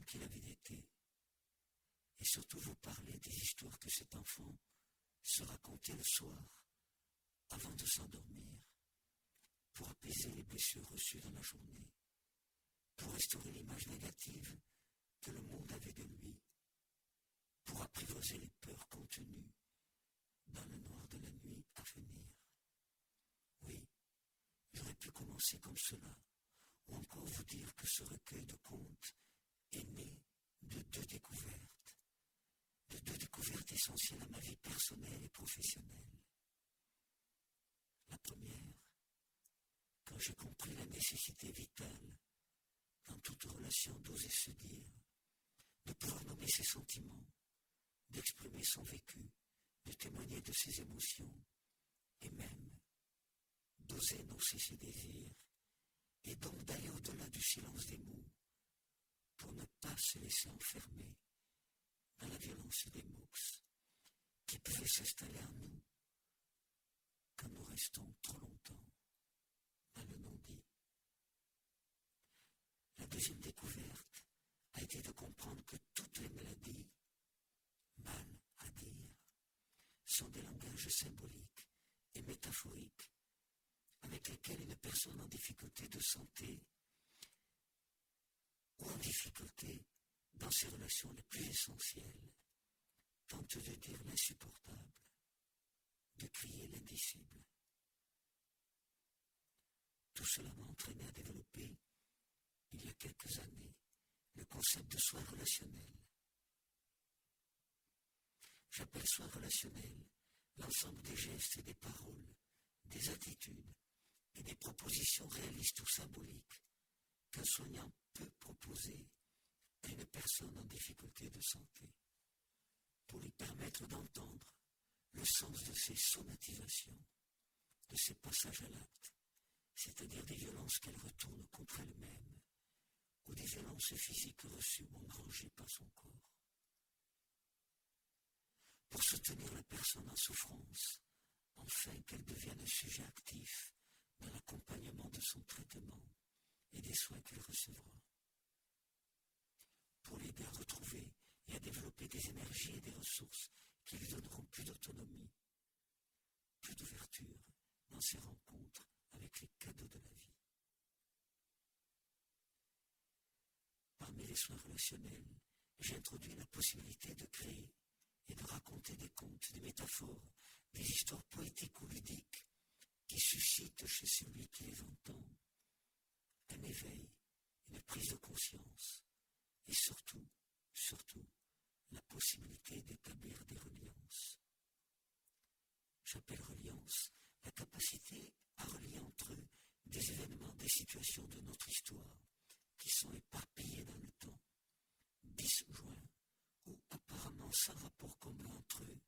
qu'il avait été, et surtout vous parler des histoires que cet enfant se racontait le soir avant de s'endormir, pour apaiser les blessures reçues dans la journée, pour restaurer l'image négative que le monde avait de lui, pour apprivoiser les peurs contenues dans le noir de la nuit à venir. Oui, j'aurais pu commencer comme cela, ou encore vous dire que ce recueil de contes est né de deux découvertes essentielles à ma vie personnelle et professionnelle. La première, quand j'ai compris la nécessité vitale, dans toute relation, d'oser se dire, de pouvoir nommer ses sentiments, d'exprimer son vécu, de témoigner de ses émotions, et même d'oser énoncer ses désirs, et donc d'aller au-delà du silence des mots, pour ne pas se laisser enfermer dans la violence des mots qui pouvaient s'installer en nous quand nous restons trop longtemps dans le non-dit. La deuxième découverte a été de comprendre que toutes les maladies, mal à dire, sont des langages symboliques et métaphoriques avec lesquels une personne en difficulté de santé ou en difficulté dans ses relations les plus essentielles tente de dire l'insupportable, de crier l'indicible. Tout cela m'a entraîné à développer, il y a quelques années, le concept de soin relationnel. J'appelle soin relationnel l'ensemble des gestes et des paroles, des attitudes et des propositions réalistes ou symboliques qu'un soignant peut proposer à une personne en difficulté de santé, pour lui permettre d'entendre le sens de ses somatisations, de ses passages à l'acte, c'est-à-dire des violences qu'elle retourne contre elle-même, ou des violences physiques reçues ou engrangées par son corps. Pour soutenir la personne en souffrance, afin qu'elle devienne un sujet actif dans l'accompagnement de son traitement et des soins qu'elle recevra. Pour l'aider à retrouver et à développer des énergies et des ressources qui lui donneront plus d'autonomie, plus d'ouverture dans ses rencontres avec les cadeaux de la vie. Parmi les soins relationnels, j'ai introduit la possibilité de créer et de raconter des contes, des métaphores, des histoires poétiques ou ludiques qui suscitent chez celui qui les entend un éveil, une prise de conscience et surtout, la possibilité d'établir des reliances. J'appelle reliance la capacité à relier entre eux des événements, des situations de notre histoire qui sont éparpillés dans le temps, disjoints ou apparemment sans rapport commun entre eux,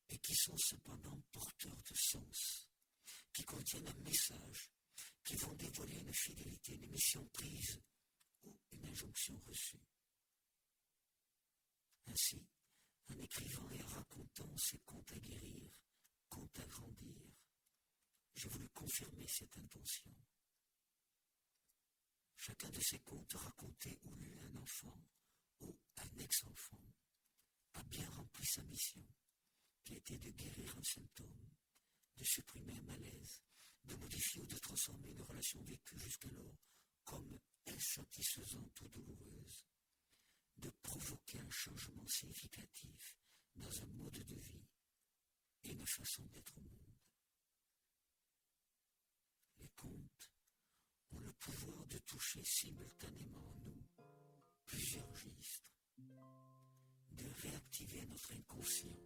et qui sont cependant porteurs de sens, qui contiennent un message, qui vont dévoiler une fidélité, une mission prise ou une injonction reçue. Ainsi, en écrivant et en racontant ces contes à guérir, contes à grandir, j'ai voulu confirmer cette intention. Chacun de ces contes racontés ou lus à un enfant ou un ex-enfant a bien rempli sa mission, qui était de guérir un symptôme, de supprimer un malaise, de modifier ou de transformer une relation vécue jusqu'alors comme insatisfaisante ou douloureuse, de provoquer un changement significatif dans un mode de vie et une façon d'être au monde. Les contes ont le pouvoir de toucher simultanément en nous plusieurs registres, de réactiver notre inconscient,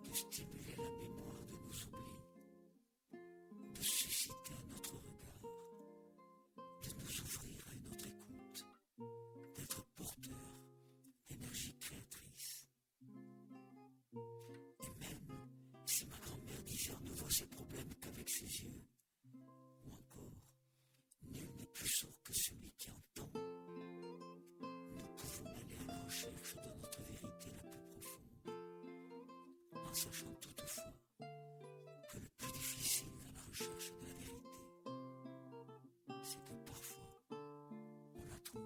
de stimuler la mémoire de nos oublis, de susciter un autre regard, de nous ouvrir à une autre écoute, d'être porteur d'énergie créatrice. Et même si ma grand-mère disait on ne voit ses problèmes qu'avec ses yeux, ou encore nul n'est plus sourd que celui qui entend, nous pouvons aller à la recherche de notre vérité la plus profonde, en sachant toutefois que le plus difficile dans la recherche de la vérité, c'est que parfois on la trouve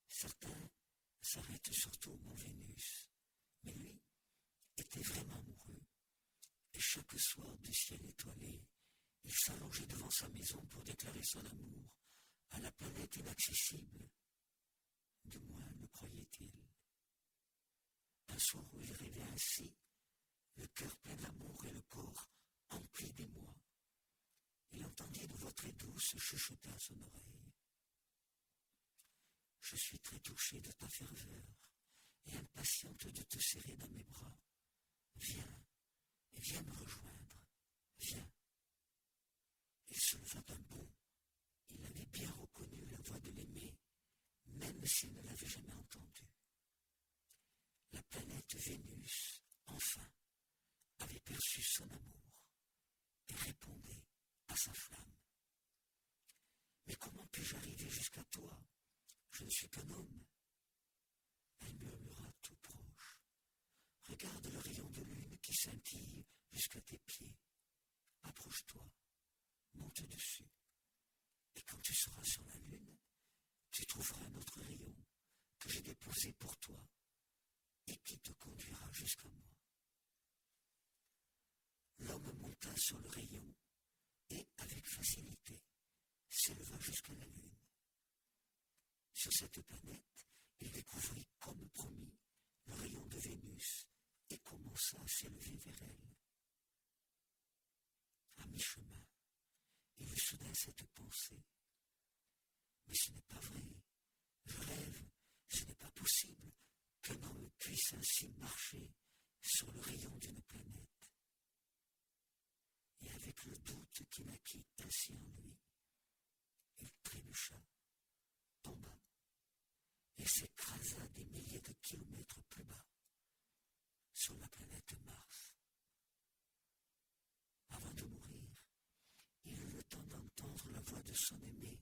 Certains s'arrêtent surtout au mont Vénus, mais lui était vraiment amoureux, et chaque soir du ciel étoilé, il s'allongeait devant sa maison pour déclarer son amour à la planète inaccessible, du moins le croyait-il. Un soir où il rêvait ainsi, le cœur plein d'amour et le corps empli d'émoi, il entendit une voix très douce chuchoter à son oreille. Je suis très touché de ta ferveur et impatiente de te serrer dans mes bras. Viens me rejoindre, viens. Il se leva d'un bond. Il avait bien reconnu la voix de l'aimé, même s'il ne l'avait jamais entendue. La planète Vénus, enfin, avait perçu son amour et répondait à sa flamme. Mais comment puis-je arriver jusqu'à toi ? Je ne suis qu'un homme. Elle murmura tout proche. Regarde le rayon de lune qui scintille jusqu'à tes pieds. Approche-toi, monte dessus. Et quand tu seras sur la lune, tu trouveras un autre rayon que j'ai déposé pour toi et qui te conduira jusqu'à moi. L'homme monta sur le rayon et, avec facilité, s'éleva jusqu'à la lune. Sur cette planète, il découvrit, comme promis, le rayon de Vénus et commença à s'élever vers elle. À mi-chemin, il eut soudain cette pensée. Mais ce n'est pas vrai. Je rêve, ce n'est pas possible qu'un homme puisse ainsi marcher sur le rayon d'une planète. Et avec le doute qui naquit ainsi en lui, il trébucha, tomba et s'écrasa des milliers de kilomètres plus bas, sur la planète Mars. Avant de mourir, il eut le temps d'entendre la voix de son aimé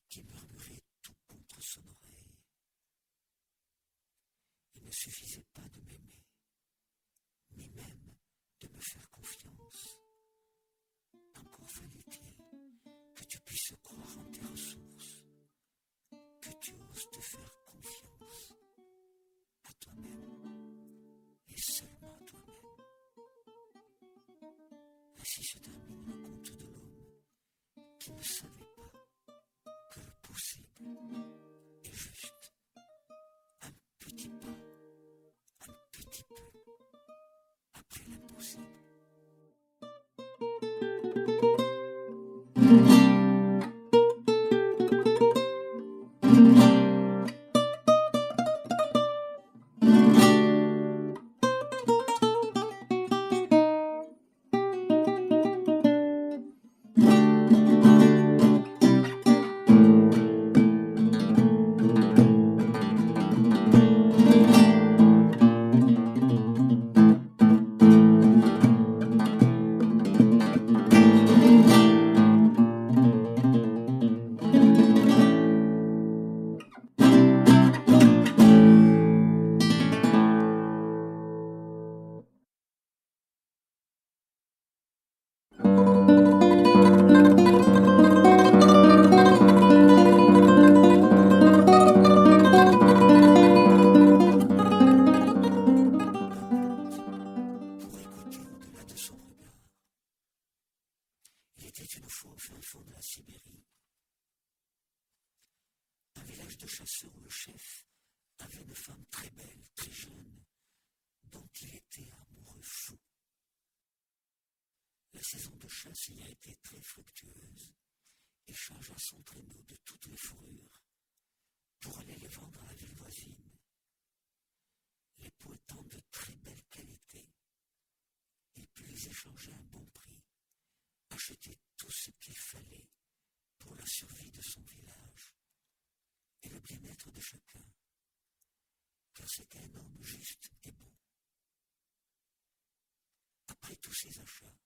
qui murmurait tout contre son oreille. Il ne suffisait pas de m'aimer, ni même de me faire confiance. Encore fallait-il que tu puisses croire en tes ressources, que tu oses te faire confiance à toi-même et seulement à toi-même. Ainsi se termine le conte de l'homme qui ne savait pas que le possible est juste un petit peu après l'impossible. De chasseurs où le chef avait une femme très belle, très jeune, dont il était amoureux fou. La saison de chasse ayant été très fructueuse, il chargea son traîneau de toutes les fourrures pour aller les vendre à la ville voisine. échanger un bon prix, acheter tout ce qu'il fallait pour la survie de son village et le bien-être de chacun, car c'était un homme juste et bon. Après tous ces achats,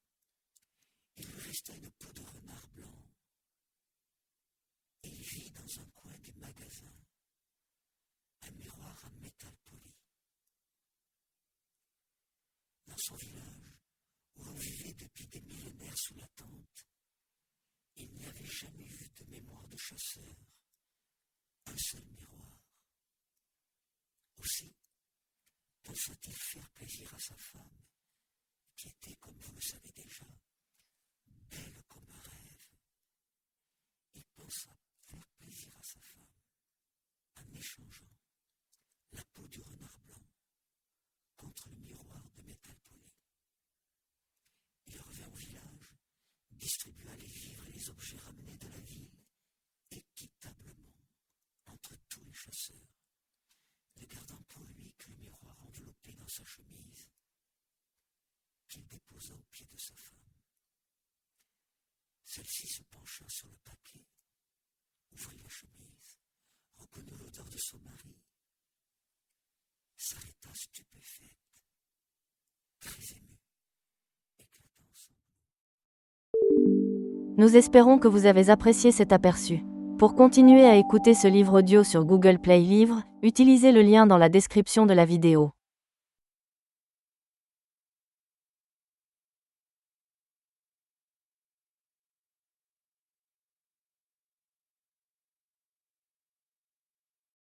il lui resta une peau de renard blanc, et il vit dans un coin du magasin un miroir en métal poli. Dans son village, où on vivait depuis des millénaires sous la tente, il n'y avait jamais eu de mémoire de chasseur, un seul miroir. Aussi, pensa-t-il faire plaisir à sa femme, qui était, comme vous le savez déjà, belle comme un rêve. Il pensa faire plaisir à sa femme en échangeant la peau du renard blanc contre le miroir de métal poli. Il revint au village, distribua les vivres et les objets ramenés de la ville équitablement entre tous les chasseurs, ne gardant pour lui que le miroir enveloppé dans sa chemise, qu'il déposa au pied de sa femme. Celle-ci se pencha sur le papier, ouvrit la chemise, reconnut l'odeur de son mari, s'arrêta stupéfaite, très émue, éclata en sanglots. Nous espérons que vous avez apprécié cet aperçu. Pour continuer à écouter ce livre audio sur Google Play Livres, utilisez le lien dans la description de la vidéo.